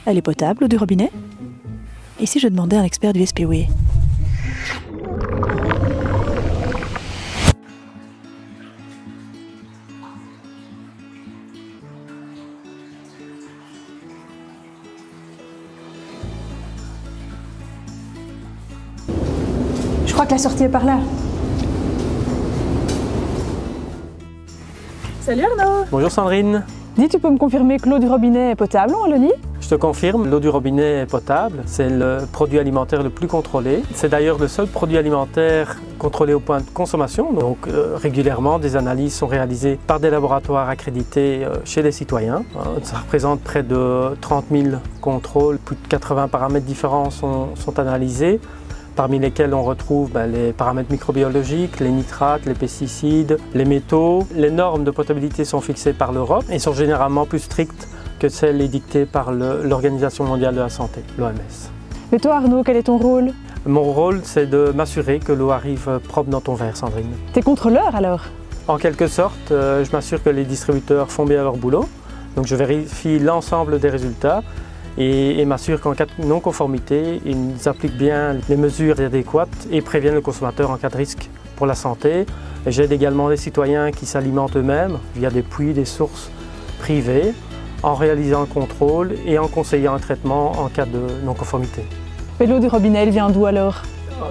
Elle est potable, l'eau du robinet? Et si je demandais à un expert du SPOE? Je crois que la sortie est par là. Salut Arnaud! Bonjour Sandrine. Dis, tu peux me confirmer que l'eau du robinet est potable en Wallonie? Je te confirme, l'eau du robinet est potable. C'est le produit alimentaire le plus contrôlé. C'est d'ailleurs le seul produit alimentaire contrôlé au point de consommation. Donc régulièrement, des analyses sont réalisées par des laboratoires accrédités chez les citoyens. Ça représente près de 30 000 contrôles. Plus de 80 paramètres différents sont analysés, parmi lesquels on retrouve les paramètres microbiologiques, les nitrates, les pesticides, les métaux. Les normes de potabilité sont fixées par l'Europe et sont généralement plus strictes que celles édictées par l'Organisation mondiale de la santé, l'OMS. Et toi Arnaud, quel est ton rôle? Mon rôle, c'est de m'assurer que l'eau arrive propre dans ton verre, Sandrine. T'es contrôleur alors? En quelque sorte, je m'assure que les distributeurs font bien leur boulot. Donc je vérifie l'ensemble des résultats et m'assure qu'en cas de non-conformité, ils appliquent bien les mesures adéquates et préviennent le consommateur en cas de risque pour la santé. J'aide également les citoyens qui s'alimentent eux-mêmes via des puits, des sources privées, en réalisant le contrôle et en conseillant un traitement en cas de non-conformité. Et l'eau du robinet, elle vient d'où alors?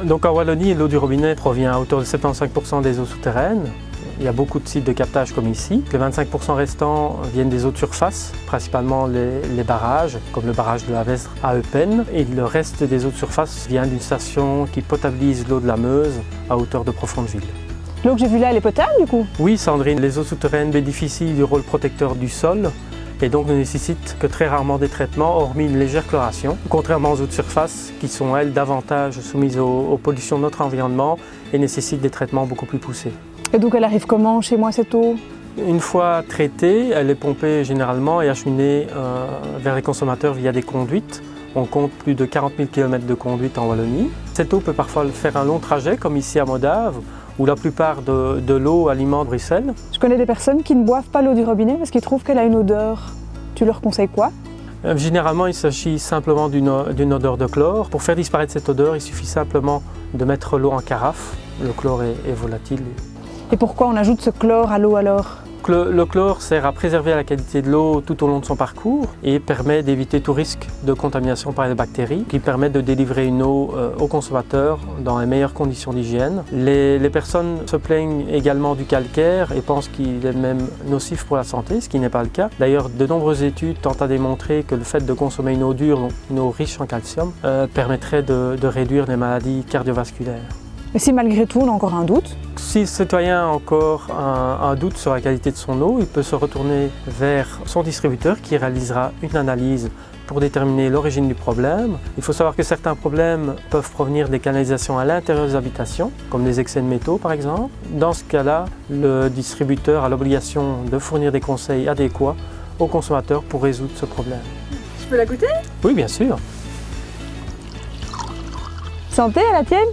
Donc en Wallonie, l'eau du robinet provient à hauteur de 75% des eaux souterraines. Il y a beaucoup de sites de captage comme ici. Les 25% restants viennent des eaux de surface, principalement les barrages, comme le barrage de la Vesdre à Eupen. Et le reste des eaux de surface vient d'une station qui potabilise l'eau de la Meuse à hauteur de Profondeville. L'eau que j'ai vue là, elle est potable du coup? Oui Sandrine, les eaux souterraines bénéficient du rôle protecteur du sol et donc ne nécessitent que très rarement des traitements, hormis une légère chloration. Contrairement aux eaux de surface qui sont elles davantage soumises aux pollutions de notre environnement et nécessitent des traitements beaucoup plus poussés. Et donc elle arrive comment chez moi cette eau? Une fois traitée, elle est pompée généralement et acheminée vers les consommateurs via des conduites. On compte plus de 40 000 km de conduites en Wallonie. Cette eau peut parfois faire un long trajet, comme ici à Modave, où la plupart de l'eau alimente Bruxelles. Je connais des personnes qui ne boivent pas l'eau du robinet parce qu'ils trouvent qu'elle a une odeur. Tu leur conseilles quoi? Généralement, il s'agit simplement d'une odeur de chlore. Pour faire disparaître cette odeur, il suffit simplement de mettre l'eau en carafe. Le chlore est volatile. Et pourquoi on ajoute ce chlore à l'eau alors? Le chlore sert à préserver la qualité de l'eau tout au long de son parcours et permet d'éviter tout risque de contamination par les bactéries, qui permettent de délivrer une eau aux consommateurs dans les meilleures conditions d'hygiène. Les personnes se plaignent également du calcaire et pensent qu'il est même nocif pour la santé, ce qui n'est pas le cas. D'ailleurs, de nombreuses études tentent à démontrer que le fait de consommer une eau dure, donc une eau riche en calcium, permettrait de réduire les maladies cardiovasculaires. Et si malgré tout on a encore un doute? Si le citoyen a encore un doute sur la qualité de son eau, il peut se retourner vers son distributeur qui réalisera une analyse pour déterminer l'origine du problème. Il faut savoir que certains problèmes peuvent provenir des canalisations à l'intérieur des habitations, comme les excès de métaux par exemple. Dans ce cas-là, le distributeur a l'obligation de fournir des conseils adéquats aux consommateurs pour résoudre ce problème. Je peux la goûter? Oui, bien sûr. Santé à la tienne?